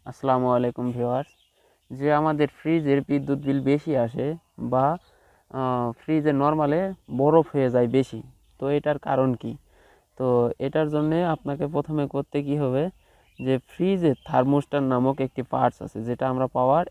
আসসালামু আলাইকুম ভিউয়ার্স। যে আমাদের ফ্রিজের বিদ্যুৎ বিল বেশি আসে বা ফ্রিজে নর্মালে বরফ হয়ে যায় বেশি, তো এটার কারণ কি? তো এটার জন্যে আপনাকে প্রথমে করতে কি হবে, যে ফ্রিজে থার্মোস্টার নামক একটি পার্টস আছে, যেটা আমরা পাওয়ার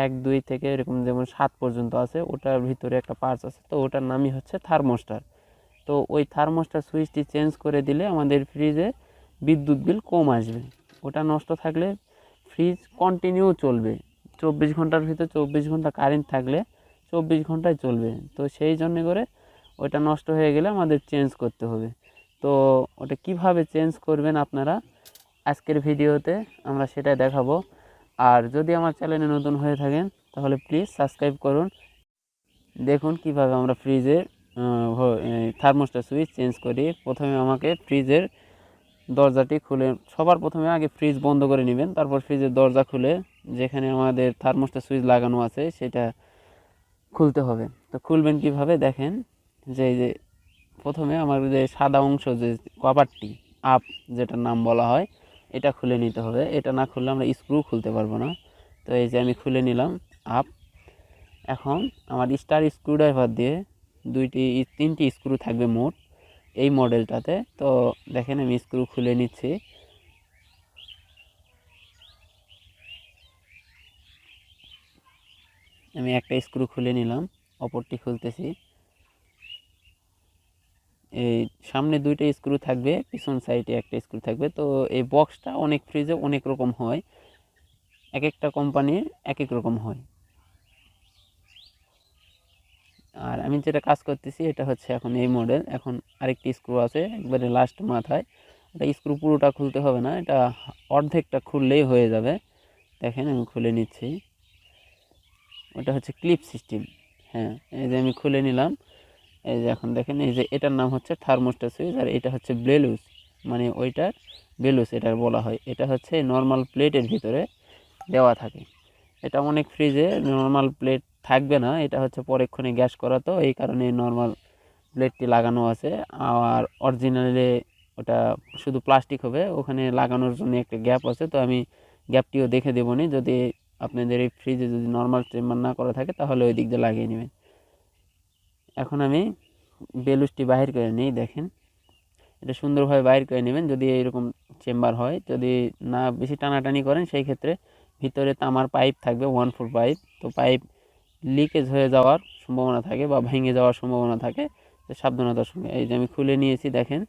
1 2 থেকে এরকম যেমন 7 পর্যন্ত আছে, ওটার ভিতরে একটা পার্টস আছে, তো ওটার নামই হচ্ছে থার্মোস্টার। তো ওই থার্মোস্টার সুইচটি চেঞ্জ করে দিলে আমাদের ফ্রিজে বিদ্যুৎ বিল কম আসবে। ওটা নষ্ট থাকলে ফ্রিজ কন্টিনিউ চলবে, 24 ঘন্টার ভিতরে 24 ঘন্টা কারেন্ট থাকলে 24 ঘন্টায় চলবে। তো সেই জন্য করে ওটা নষ্ট হয়ে গেলে আমাদের চেঞ্জ করতে হবে। তো ওটা কিভাবে চেঞ্জ করবেন আপনারা আজকের ভিডিওতে আমরা সেটাই দেখাবো। আর যদি আমার চ্যানেলে নতুন হয়ে থাকেন তাহলে প্লিজ সাবস্ক্রাইব করুন। দেখুন কিভাবে আমরা ফ্রিজের থার্মোস্টার সুইচ চেঞ্জ করি। প্রথমে আমাকে ফ্রিজের দরজাটি খুলে, সবার প্রথমে আগে ফ্রিজ বন্ধ করে নেবেন, তারপর ফ্রিজের দরজা খুলে যেখানে আমাদের থার্মোস্টার সুইচ লাগানো আছে সেটা খুলতে হবে। তো খুলবেন কিভাবে দেখেন, যে এই যে প্রথমে আমার যে সাদা অংশ, যে কভারটি আপ যেটার নাম বলা হয়, এটা খুলে নিতে হবে। এটা না খুললে আমরা স্ক্রু খুলতে পারবো না। তো এই যে আমি খুলে নিলাম আপ। এখন আমার স্টার স্ক্রুড্রাইভার দিয়ে 3টি স্ক্রু থাকবে মোট এই মডেলটাতে। তো দেখেন আমি স্ক্রু খুলে নিচ্ছি। আমি একটা স্ক্রু খুলে নিলাম, অপরটি খুলতেছি। এই সামনে 2টা স্ক্রু থাকবে, পিছন সাইডে একটা স্ক্রু থাকবে। তো এই বক্সটা অনেক ফ্রিজে অনেক রকম হয়, এক একটা কোম্পানির এক এক রকম হয়। আর আমি যেটা কাজ করতেছি এটা হচ্ছে এখন এই মডেল। এখন আরেকটি স্ক্রু আছে একবারে লাস্ট মাথায়, এটা স্ক্রু পুরোটা খুলতে হবে না, এটা অর্ধেকটা খুললেই হয়ে যাবে। দেখেন আমি খুলে নিচ্ছি। ওটা হচ্ছে ক্লিপ সিস্টেম। হ্যাঁ, এই যে আমি খুলে নিলাম। এই যে এখন দেখেন, এই যে এটার নাম হচ্ছে থার্মোস্টার সুইচ, আর এটা হচ্ছে ব্লেলুস, মানে ওইটার বেলুস এটার বলা হয়। এটা হচ্ছে নর্মাল প্লেটের ভিতরে দেওয়া থাকে। এটা অনেক ফ্রিজে নর্মাল প্লেট থাকবে না, এটা হচ্ছে পরীক্ষণে গ্যাস করা, তো এই কারণে নর্মাল প্লেটটি লাগানো আছে। আর অরিজিনালে ওটা শুধু প্লাস্টিক হবে, ওখানে লাগানোর জন্য একটা গ্যাপ আছে। তো আমি গ্যাপটিও দেখে দেবো নি, যদি আপনাদের এই ফ্রিজে যদি নর্মাল চেম্বার না করা থাকে তাহলে ওই দিক দিয়ে লাগিয়ে নেবেন। এখন আমি বেলুসটি বাহির করে নিই। দেখেন এটা সুন্দরভাবে বাইর করে নেবেন যদি এইরকম চেম্বার হয়। যদি না বেশি টানাটানি করেন সেই ক্ষেত্রে ভিতরে তামার পাইপ থাকবে, 1 ফুট পাইপ। তো পাইপ লিকেজ হয়ে যাওয়ার সম্ভাবনা থাকে বা ভেঙে যাওয়ার সম্ভাবনা থাকে, তো সাবধানতার সঙ্গে। এই যে আমি খুলে নিয়েছি, দেখেন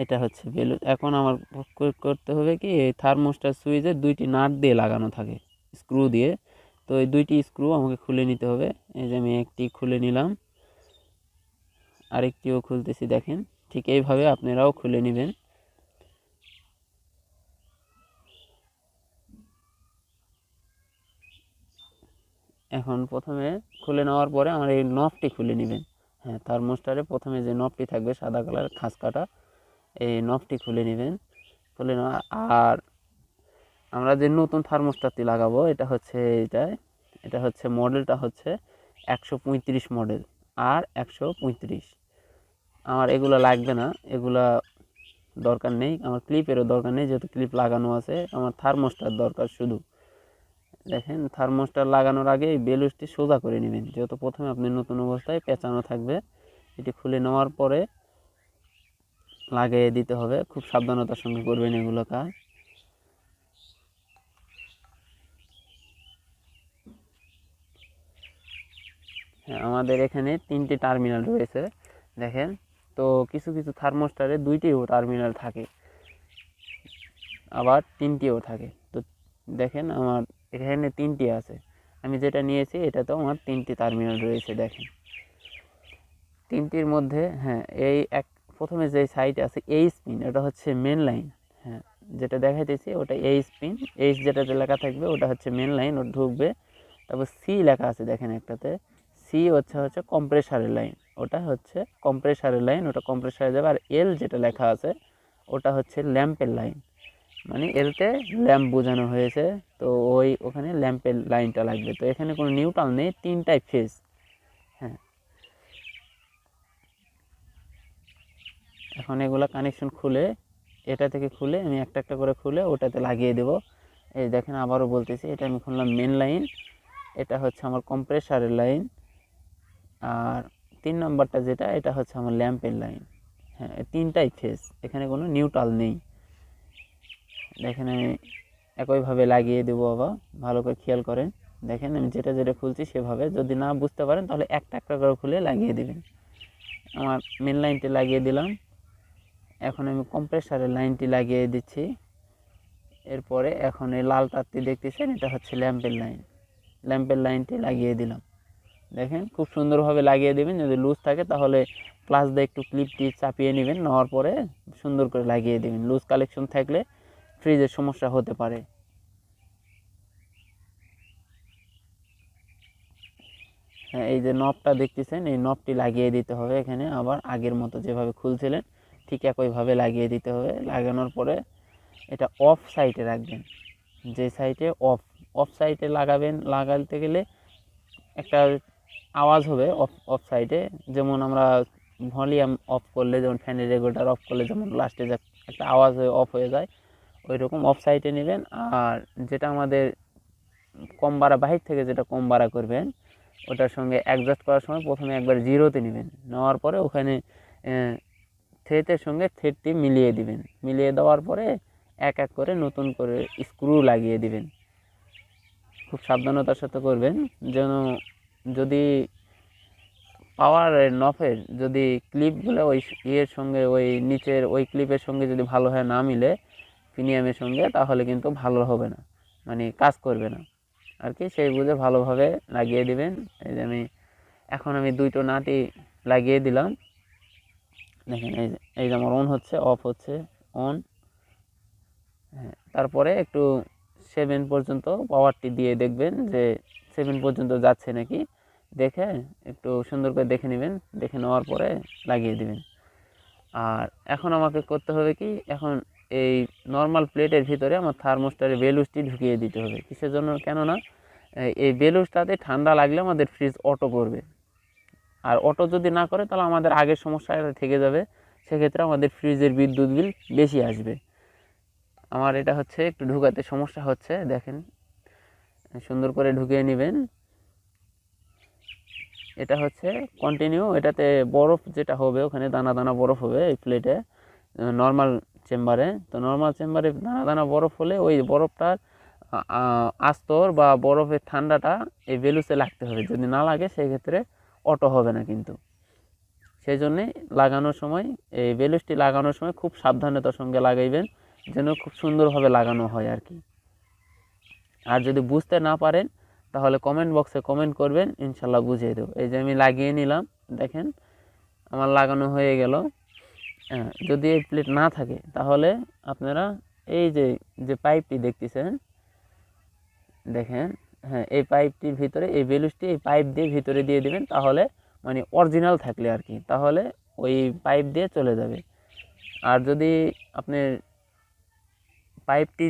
এটা হচ্ছে বেলুন। এখন আমার করতে হবে কি, এই থার্মোস্টার সুইচে 2টি নাট দিয়ে লাগানো থাকে স্ক্রু দিয়ে। তো এই 2টি স্ক্রু আমাকে খুলে নিতে হবে। এই যে আমি একটি খুলে নিলাম, আরেকটিও খুলতেছি। দেখেন ঠিক এইভাবে আপনারাও খুলে নেবেন। এখন প্রথমে খুলে নেওয়ার পরে আমার এই নবটি খুলে নেবেন। হ্যাঁ, থার্মোস্টারে প্রথমে যে নবটি থাকবে সাদা কালার খাঁজ কাটা, এই নবটি খুলে নেবেন। খুলে নেওয়া, আর আমরা যে নতুন থার্মোস্টারটি লাগাবো এটা হচ্ছে এটা হচ্ছে মডেলটা হচ্ছে 135 মডেল আর 135। আমার এগুলো লাগবে না, এগুলা দরকার নেই, আমার ক্লিপেরও দরকার নেই, যেহেতু ক্লিপ লাগানো আছে। আমার থার্মোস্টার দরকার শুধু। দেখেন থার্মোস্টার লাগানোর আগে এই বেলুসটি সোজা করে নেবেন, যেহেতু প্রথমে আপনি নতুন অবস্থায় পেঁচানো থাকবে। এটি খুলে নেওয়ার পরে লাগিয়ে দিতে হবে, খুব সাবধানতার সঙ্গে করবেন এগুলো কাজ। হ্যাঁ, আমাদের এখানে 3টি টার্মিনাল রয়েছে দেখেন। তো কিছু কিছু থার্মোস্টারে 2টিও টার্মিনাল থাকে, আবার 3টিও থাকে। তো দেখেন আমার এখানে 3টি আছে, আমি যেটা নিয়েছি এটাতেও আমার 3টি টার্মিনাল রয়েছে। দেখেন 3টির মধ্যে, হ্যাঁ, এই প্রথমে যে সাইড আছে এইচ পিন, ওটা হচ্ছে মেন লাইন। হ্যাঁ, যেটা দেখাইতেছি ওটা এইচ পিন, এইচ যেটাতে লেখা থাকবে ওটা হচ্ছে মেন লাইন, ওটা ঢুকবে। তারপর সি লেখা আছে দেখেন একটাতে, সি হচ্ছে কম্প্রেসারের লাইন, ওটা হচ্ছে কম্প্রেসারের লাইন, ওটা কম্প্রেসারে যাবে। আর এল যেটা লেখা আছে ওটা হচ্ছে ল্যাম্পের লাইন, মানে এলতে ল্যাম্প বোঝানো হয়েছে। তো ওখানে ল্যাম্পের লাইনটা লাগবে। তো এখানে কোনো নিউট্রাল নেই, 3টাই ফেজ। হ্যাঁ, এখন এগুলো কানেকশন খুলে এটা থেকে খুলে আমি একটা একটা করে খুলে ওটাতে লাগিয়ে দেব। এই দেখেন আবারও বলতেছি, এটা আমি খুললাম মেন লাইন, এটা হচ্ছে আমার কম্প্রেসারের লাইন, আর 3 নম্বরটা যেটা এটা হচ্ছে আমার ল্যাম্পের লাইন। হ্যাঁ, তিনটাই ফেজ, এখানে কোনো নিউট্রাল নেই। দেখেন আমি একইভাবে লাগিয়ে দেবো, আবার ভালো করে খেয়াল করেন। দেখেন আমি যেটা যেটা খুলছি সেভাবে, যদি না বুঝতে পারেন তাহলে একটা একটা করে খুলে লাগিয়ে দেবেন। আমার মেন লাইনটি লাগিয়ে দিলাম, এখন আমি কম্প্রেসারের লাইনটি লাগিয়ে দিচ্ছি। এরপরে এখন এই লাল তারটি দেখতেছেন, এটা হচ্ছে ল্যাম্পের লাইন, ল্যাম্পের লাইনটি লাগিয়ে দিলাম। দেখেন খুব সুন্দরভাবে লাগিয়ে দেবেন, যদি লুজ থাকে তাহলে প্লাস দিয়ে একটু ক্লিপটি চাপিয়ে নেবেন, নেওয়ার পরে সুন্দর করে লাগিয়ে দেবেন। লুজ কালেকশন থাকলে ফ্রিজের সমস্যা হতে পারে। হ্যাঁ, এই যে নবটা দেখতেছেন, এই নবটি লাগিয়ে দিতে হবে এখানে, আবার আগের মতো যেভাবে খুলছিলেন ঠিক একইভাবে লাগিয়ে দিতে হবে। লাগানোর পরে এটা অফ সাইডে রাখবেন, যে সাইডে অফ, অফ সাইডে লাগাবেন। লাগাতে গেলে একটা আওয়াজ হবে অফ অফ সাইডে, যেমন আমরা ভলিউম অফ করলে, যেমন ফ্যানের রেগুলেটর অফ করলে যেমন লাস্টে যে একটা আওয়াজ হয়ে অফ হয়ে যায়, ওই রকম অফ সাইডে নেবেন। আর যেটা আমাদের কম বাড়া, বাহির থেকে যেটা কম বাড়া করবেন, ওটার সঙ্গে অ্যাডজাস্ট করার সময় প্রথমে একবার জিরোতে নেবেন, নেওয়ার পরে ওখানে থ্রেডের সঙ্গে থ্রেডটি মিলিয়ে দিবেন। মিলিয়ে দেওয়ার পরে এক এক করে নতুন করে স্ক্রু লাগিয়ে দিবেন। খুব সাবধানতার সাথে করবেন, যেন যদি পাওয়ার নফের যদি ক্লিপগুলো ওই ইয়ের সঙ্গে, ওই নিচের ওই ক্লিপের সঙ্গে যদি ভালোভাবে না মিলে প্রিমিয়ামের সঙ্গে, তাহলে কিন্তু ভালো হবে না, মানে কাজ করবে না আর কি। সেই বুঝে ভালোভাবে লাগিয়ে দিবেন। এই যে এখন আমি দুটো নাটই লাগিয়ে দিলাম। দেখেন এই যে আমার অন হচ্ছে, অফ হচ্ছে, অন। হ্যাঁ, তারপরে একটু 7 পর্যন্ত পাওয়ারটি দিয়ে দেখবেন যে 7 পর্যন্ত যাচ্ছে নাকি, দেখে একটু সুন্দর করে দেখে নেবেন। দেখে নেওয়ার পরে লাগিয়ে দিবেন। আর এখন আমাকে করতে হবে কি, এখন এই নর্মাল প্লেটের ভিতরে আমার থার্মোস্টারের বেলুসটি ঢুকিয়ে দিতে হবে। কিসের জন্য? কেননা এই বেলুসটাতে ঠান্ডা লাগলে আমাদের ফ্রিজ অটো করবে, আর অটো যদি না করে তাহলে আমাদের আগের সমস্যাটা থেকে যাবে। সেক্ষেত্রে আমাদের ফ্রিজের বিদ্যুৎ বিল বেশি আসবে। আমার এটা হচ্ছে একটু ঢুকাতে সমস্যা হচ্ছে, দেখেন সুন্দর করে ঢুকিয়ে নেবেন। এটা হচ্ছে কন্টিনিউ, এটাতে বরফ যেটা হবে ওখানে দানা দানা বরফ হবে এই প্লেটে, নর্মাল চেম্বারে। তো নর্মাল চেম্বারে দানা দানা বরফ হলে ওই বরফটার আস্তর বা বরফের ঠান্ডাটা এই বেলুসে লাগতে হবে। যদি না লাগে সেক্ষেত্রে অটো হবে না কিন্তু। সেই জন্যে লাগানোর সময়, এই বেলুসটি লাগানোর সময় খুব সাবধানতার সঙ্গে লাগাইবেন, যেন খুব সুন্দরভাবে লাগানো হয় আর কি। আর যদি বুঝতে না পারেন তাহলে কমেন্ট বক্সে কমেন্ট করবেন, ইনশাল্লাহ বুঝিয়ে দেবো। এই যে আমি লাগিয়ে নিলাম, দেখেন আমার লাগানো হয়ে গেল। যদি এই প্লেট না থাকে তাহলে আপনারা এই যে পাইপটি দেখতেছেন, দেখেন, হ্যাঁ, এই পাইপটির ভিতরে এই বেলুসটি এই পাইপ দিয়ে ভিতরে দিয়ে দেবেন, তাহলে মানে অরিজিনাল থাকলে আর কি, তাহলে ওই পাইপ দিয়ে চলে যাবে। আর যদি আপনার পাইপটি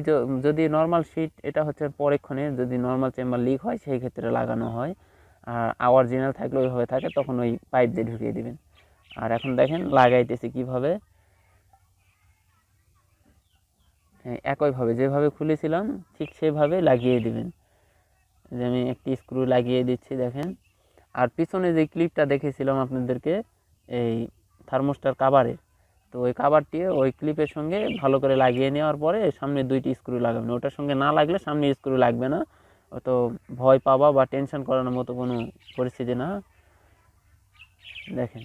যদি নর্মাল শিট, এটা হচ্ছে পরীক্ষণে যদি নর্মাল চেম্বার লিক হয় সেই ক্ষেত্রে লাগানো হয়। আর অরিজিনাল থাকলে ওইভাবে থাকে, তখন ওই পাইপ দিয়ে ঢুকিয়ে দিবেন। আর এখন দেখেন লাগাইতেছি কিভাবে। হ্যাঁ, একইভাবে যেভাবে খুলেছিলাম ঠিক সেভাবে লাগিয়ে দিবেন। যে আমি একটি স্ক্রু লাগিয়ে দিচ্ছি, দেখেন। আর পিছনে যে ক্লিপটা দেখেছিলাম আপনাদেরকে এই থার্মোস্টার কাভারের, তো ওই কাভারটি ওই ক্লিপের সঙ্গে ভালো করে লাগিয়ে নেওয়ার পরে সামনে 2টি স্ক্রু লাগাবেন। ওটার সঙ্গে না লাগলে সামনে স্ক্রু লাগবে না, তো ভয় পাওয়া বা টেনশন করানোর মতো কোনো পরিস্থিতি না। দেখেন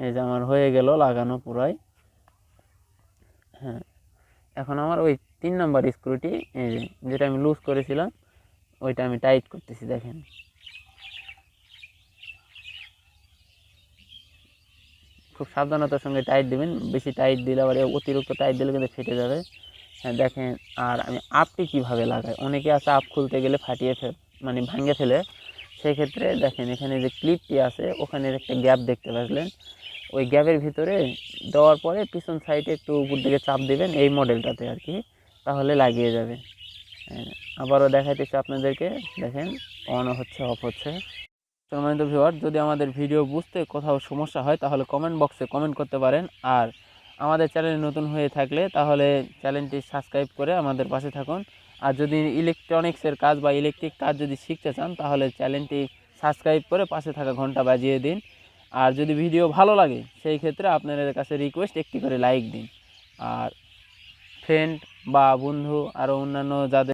এই যে আমার হয়ে গেল লাগানো পুরাই। হ্যাঁ, এখন আমার ওই 3 নম্বর স্ক্রুটি, যেটা আমি লুজ করেছিলাম, ওইটা আমি টাইট করতেছি। দেখেন খুব সাবধানতার সঙ্গে টাইট দিবেন, বেশি টাইট দিলে আবার অতিরিক্ত টাইট দিলে কিন্তু ফেটে যাবে। হ্যাঁ, দেখেন। আর আমি আপটি কিভাবে লাগাই, অনেকে আছে আপ খুলতে গেলে ফাটিয়ে মানে ভাঙে ফেলে। সেই ক্ষেত্রে দেখেন এখানে যে ক্লিপটি আছে ওখানে একটা গ্যাপ দেখতে পাচ্ছেন, ওই গ্যাপের ভিতরে দেওয়ার পরে পিছন সাইডে একটু উপর দিকে চাপ দেবেন, এই মডেলটাতে আর কি, তাহলে লাগিয়ে যাবে। আবারও দেখাইতেছি আপনাদেরকে, দেখেন অন হচ্ছে, অফ হচ্ছে। সম্মানিত ভিউয়ার, যদি আমাদের ভিডিও বুঝতে কোথাও সমস্যা হয় তাহলে কমেন্ট বক্সে কমেন্ট করতে পারেন। আর আমাদের চ্যানেলে নতুন হয়ে থাকলে তাহলে চ্যানেলটি সাবস্ক্রাইব করে আমাদের পাশে থাকুন। আর যদি ইলেকট্রনিক্সের কাজ বা ইলেকট্রিক কাজ যদি শিখতে চান তাহলে চ্যানেলটি সাবস্ক্রাইব করে পাশে থাকা ঘন্টা বাজিয়ে দিন। আর যদি ভিডিও ভালো লাগে সেই ক্ষেত্রে আপনাদের কাছে রিকোয়েস্ট একটি করে লাইক দিন। আর ফ্রেন্ড বা বন্ধু আরও অন্যান্য যাদের